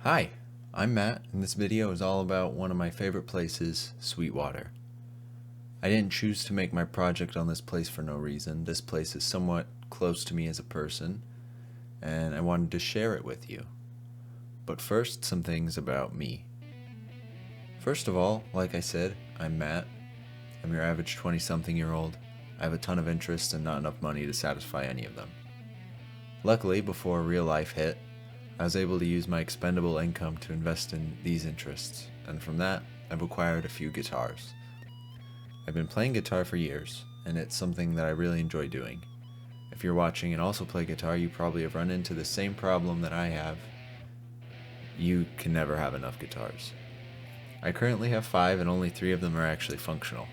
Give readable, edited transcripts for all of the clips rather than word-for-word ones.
Hi, I'm Matt, and this video is all about one of my favorite places, Sweetwater. I didn't choose to make my project on this place for no reason. This place is somewhat close to me as a person, and I wanted to share it with you. But first, some things about me. First of all, like I said, I'm Matt. I'm your average 20-something-year-old. I have a ton of interests and not enough money to satisfy any of them. Luckily, before real life hit, I was able to use my expendable income to invest in these interests, and from that, I've acquired a few guitars. I've been playing guitar for years, and it's something that I really enjoy doing. If you're watching and also play guitar, you probably have run into the same problem that I have. You can never have enough guitars. I currently have 5, and only 3 of them are actually functional.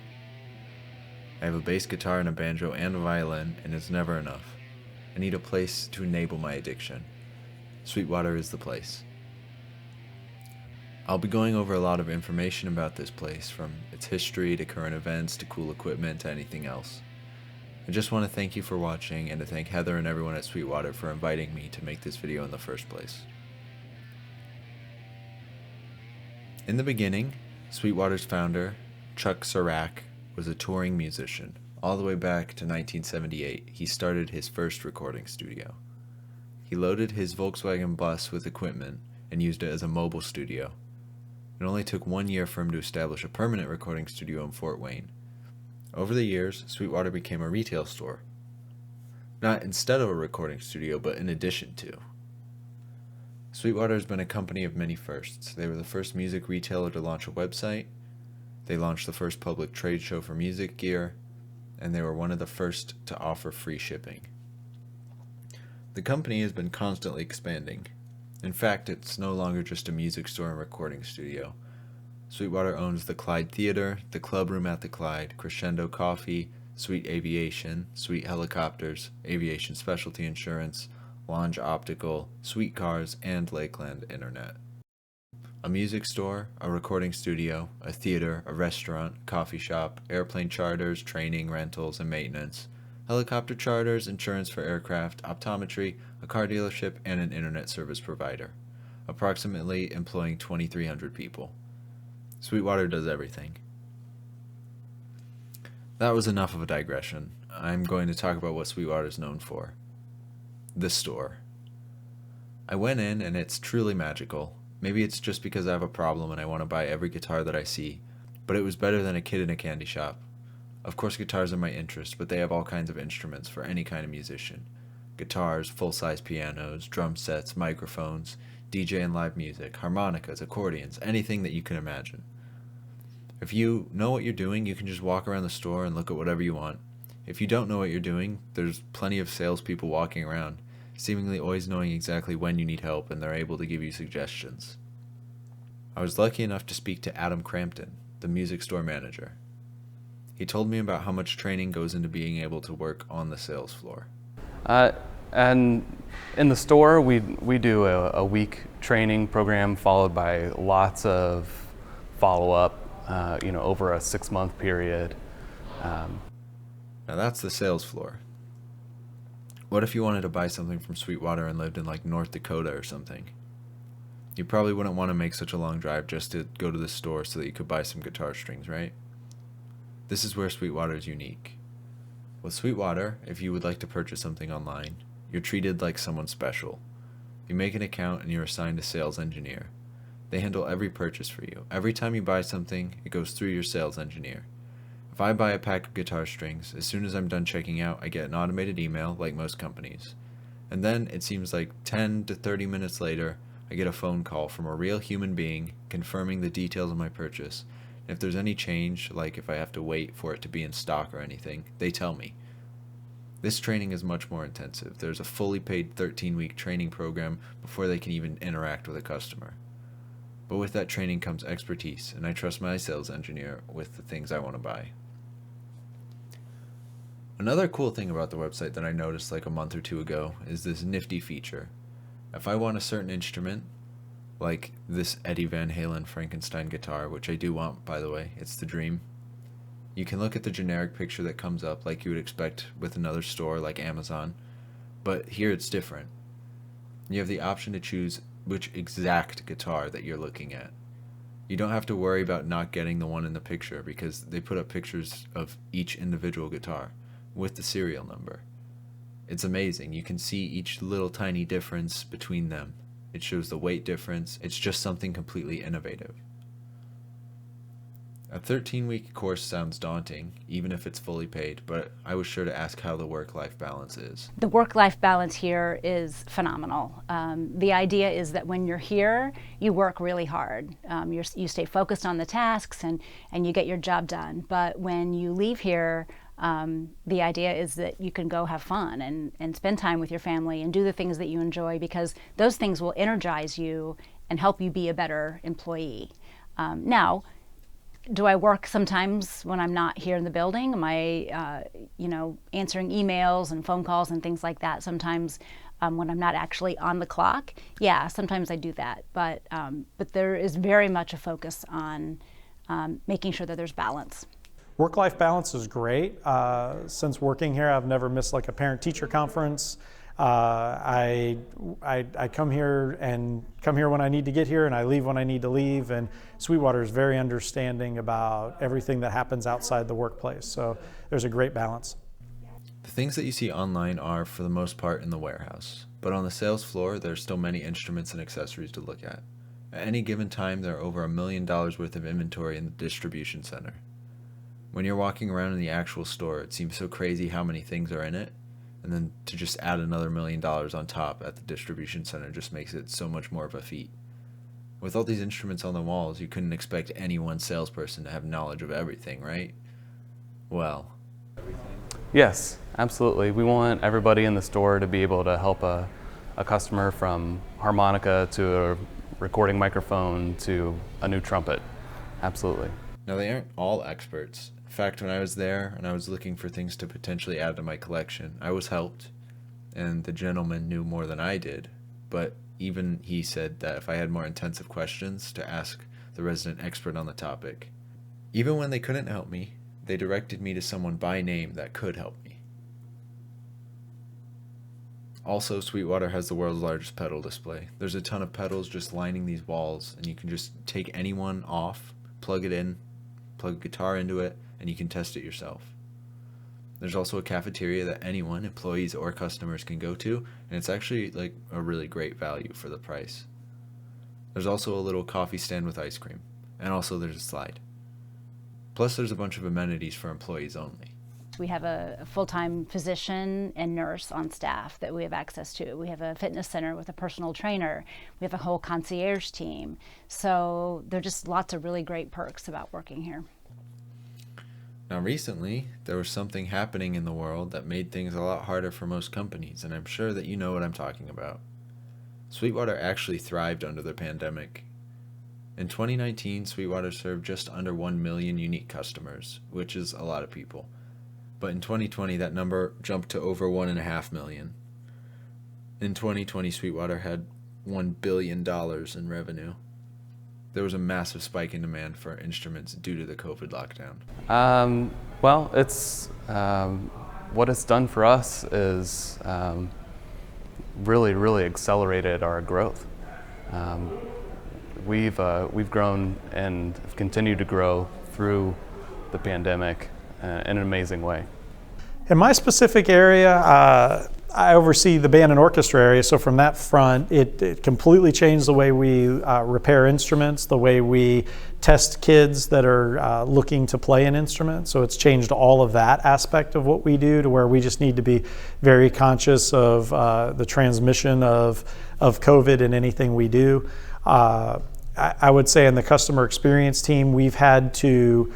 I have a bass guitar and a banjo and a violin, and it's never enough. I need a place to enable my addiction. Sweetwater is the place. I'll be going over a lot of information about this place, from its history to current events to cool equipment to anything else. I just want to thank you for watching and to thank Heather and everyone at Sweetwater for inviting me to make this video in the first place. In the beginning, Sweetwater's founder, Chuck Sirac, was a touring musician. All the way back to 1978, he started his first recording studio. He loaded his Volkswagen bus with equipment and used it as a mobile studio. It only took 1 year for him to establish a permanent recording studio in Fort Wayne. Over the years, Sweetwater became a retail store. Not instead of a recording studio, but in addition to. Sweetwater has been a company of many firsts. They were the first music retailer to launch a website, they launched the first public trade show for music gear, and they were one of the first to offer free shipping. The company has been constantly expanding. In fact, it's no longer just a music store and recording studio. Sweetwater owns the Clyde Theater, the Club Room at the Clyde, Crescendo Coffee, Sweet Aviation, Sweet Helicopters, Aviation Specialty Insurance, Lounge Optical, Sweet Cars, and Lakeland Internet. A music store, a recording studio, a theater, a restaurant, coffee shop, airplane charters, training, rentals, and maintenance, helicopter charters, insurance for aircraft, optometry, a car dealership, and an internet service provider, approximately employing 2,300 people. Sweetwater does everything. That was enough of a digression. I'm going to talk about what Sweetwater is known for. The store. I went in and it's truly magical. Maybe it's just because I have a problem and I want to buy every guitar that I see, but it was better than a kid in a candy shop. Of course, guitars are my interest, but they have all kinds of instruments for any kind of musician. Guitars, full-size pianos, drum sets, microphones, DJ and live music, harmonicas, accordions, anything that you can imagine. If you know what you're doing, you can just walk around the store and look at whatever you want. If you don't know what you're doing, there's plenty of salespeople walking around, seemingly always knowing exactly when you need help, and they're able to give you suggestions. I was lucky enough to speak to Adam Crampton, the music store manager. He told me about how much training goes into being able to work on the sales floor. And in the store, we do a week training program followed by lots of follow-up, over a 6-month period. Now that's the sales floor. What if you wanted to buy something from Sweetwater and lived in like North Dakota or something? You probably wouldn't want to make such a long drive just to go to the store so that you could buy some guitar strings, right? This is where Sweetwater is unique. With Sweetwater, if you would like to purchase something online, you're treated like someone special. You make an account and you're assigned a sales engineer. They handle every purchase for you. Every time you buy something, it goes through your sales engineer. If I buy a pack of guitar strings, as soon as I'm done checking out, I get an automated email like most companies. And then it seems like 10 to 30 minutes later, I get a phone call from a real human being confirming the details of my purchase. If there's any change, like if I have to wait for it to be in stock or anything, they tell me. This training is much more intensive. There's a fully paid 13-week training program before they can even interact with a customer. But with that training comes expertise, and I trust my sales engineer with the things I want to buy. Another cool thing about the website that I noticed like a month or 2 ago is this nifty feature. If I want a certain instrument, like this Eddie Van Halen Frankenstein guitar, which I do want, by the way, it's the dream, you can look at the generic picture that comes up like you would expect with another store like Amazon, but here it's different. You have the option to choose which exact guitar that you're looking at. You don't have to worry about not getting the one in the picture because they put up pictures of each individual guitar with the serial number. It's amazing. You can see each little tiny difference between them. It shows the weight difference. It's just something completely innovative. A 13-week course sounds daunting, even if it's fully paid, but I was sure to ask how the work-life balance is. The work-life balance here is phenomenal. The idea is that when you're here, you work really hard. You stay focused on the tasks and you get your job done. But when you leave here, the idea is that you can go have fun and spend time with your family and do the things that you enjoy, because those things will energize you and help you be a better employee. Now, do I work sometimes when I'm not here in the building? Am I, answering emails and phone calls and things like that? Sometimes when I'm not actually on the clock, yeah, sometimes I do that. But there is very much a focus on making sure that there's balance. Work-life balance is great. Since working here, I've never missed like a parent-teacher conference. I come here when I need to get here, and I leave when I need to leave. And Sweetwater is very understanding about everything that happens outside the workplace. So there's a great balance. The things that you see online are, for the most part, in the warehouse. But on the sales floor, there are still many instruments and accessories to look at. At any given time, there are over $1 million worth of inventory in the distribution center. When you're walking around in the actual store, it seems so crazy how many things are in it. And then to just add another $1 million on top at the distribution center just makes it so much more of a feat. With all these instruments on the walls, you couldn't expect any one salesperson to have knowledge of everything, right? Well, Yes, absolutely. We want everybody in the store to be able to help a customer, from harmonica to a recording microphone to a new trumpet. Absolutely. now they aren't all experts. In fact, when I was there and I was looking for things to potentially add to my collection, I was helped, and the gentleman knew more than I did, but even he said that if I had more intensive questions, to ask the resident expert on the topic. Even when they couldn't help me, they directed me to someone by name that could help me. Also, Sweetwater has the world's largest pedal display. There's a ton of pedals just lining these walls, and you can just take any one off, plug it in, plug a guitar into it, and you can test it yourself. There's also a cafeteria that anyone, employees or customers, can go to, and it's actually like a really great value for the price. There's also a little coffee stand with ice cream, and also there's a slide. Plus there's a bunch of amenities for employees only. We have a full-time physician and nurse on staff that we have access to. We have a fitness center with a personal trainer. We have a whole concierge team. So there are just lots of really great perks about working here. Now recently, there was something happening in the world that made things a lot harder for most companies, and I'm sure that you know what I'm talking about. Sweetwater actually thrived under the pandemic. In 2019, Sweetwater served just under 1 million unique customers, which is a lot of people. But in 2020, that number jumped to over 1.5 million. In 2020, Sweetwater had $1 billion in revenue. There was a massive spike in demand for instruments due to the COVID lockdown. Well, it's what it's done for us is really accelerated our growth. We've grown and continued to grow through the pandemic in an amazing way. In my specific area, I oversee the band and orchestra area, so from that front, it completely changed the way we repair instruments, the way we test kids that are looking to play an instrument. So it's changed all of that aspect of what we do, to where we just need to be very conscious of the transmission of COVID in anything we do. I would say in the customer experience team, we've had to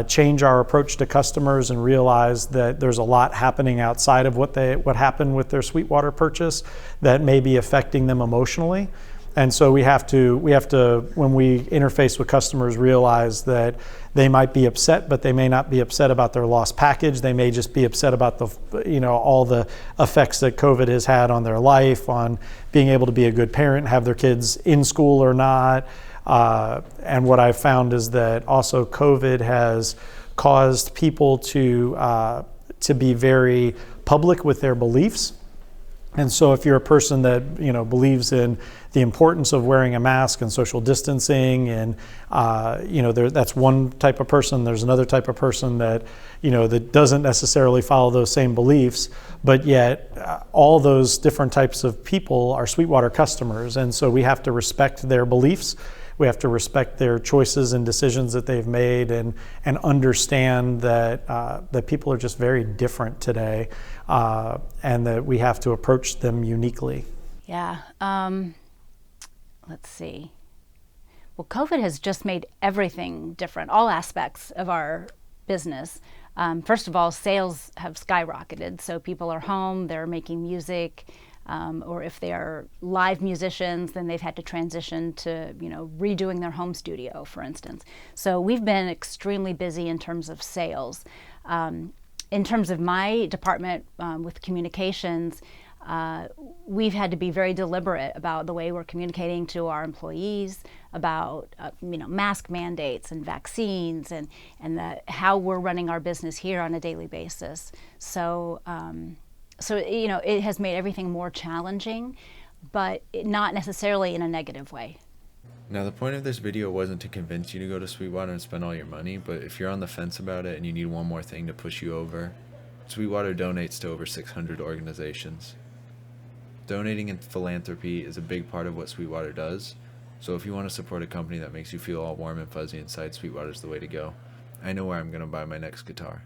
change our approach to customers and realize that there's a lot happening outside of what happened with their Sweetwater purchase that may be affecting them emotionally. And so we have to, when we interface with customers, realize that they might be upset, but they may not be upset about their lost package. They may just be upset about all the effects that COVID has had on their life, on being able to be a good parent, have their kids in school or not. And what I've found is that also COVID has caused people to be very public with their beliefs. And so if you're a person that, you know, believes in the importance of wearing a mask and social distancing, and you know, that's one type of person. There's another type of person that, you know, that doesn't necessarily follow those same beliefs, but yet all those different types of people are Sweetwater customers, and so we have to respect their beliefs. We have to respect their choices and decisions that they've made, and understand that that people are just very different today, and that we have to approach them uniquely. Yeah. Let's see. Well, COVID has just made everything different, all aspects of our business. First of all, sales have skyrocketed. So people are home, they're making music, or if they are live musicians, then they've had to transition to, you know, redoing their home studio, for instance. So we've been extremely busy in terms of sales. In terms of my department with communications, we've had to be very deliberate about the way we're communicating to our employees about you know, mask mandates and vaccines, and how we're running our business here on a daily basis. So so you know, it has made everything more challenging, but not necessarily in a negative way. Now, the point of this video wasn't to convince you to go to Sweetwater and spend all your money, but if you're on the fence about it and you need one more thing to push you over, Sweetwater donates to over 600 organizations. Donating in philanthropy is a big part of what Sweetwater does, so if you want to support a company that makes you feel all warm and fuzzy inside, Sweetwater's the way to go. I know where I'm going to buy my next guitar.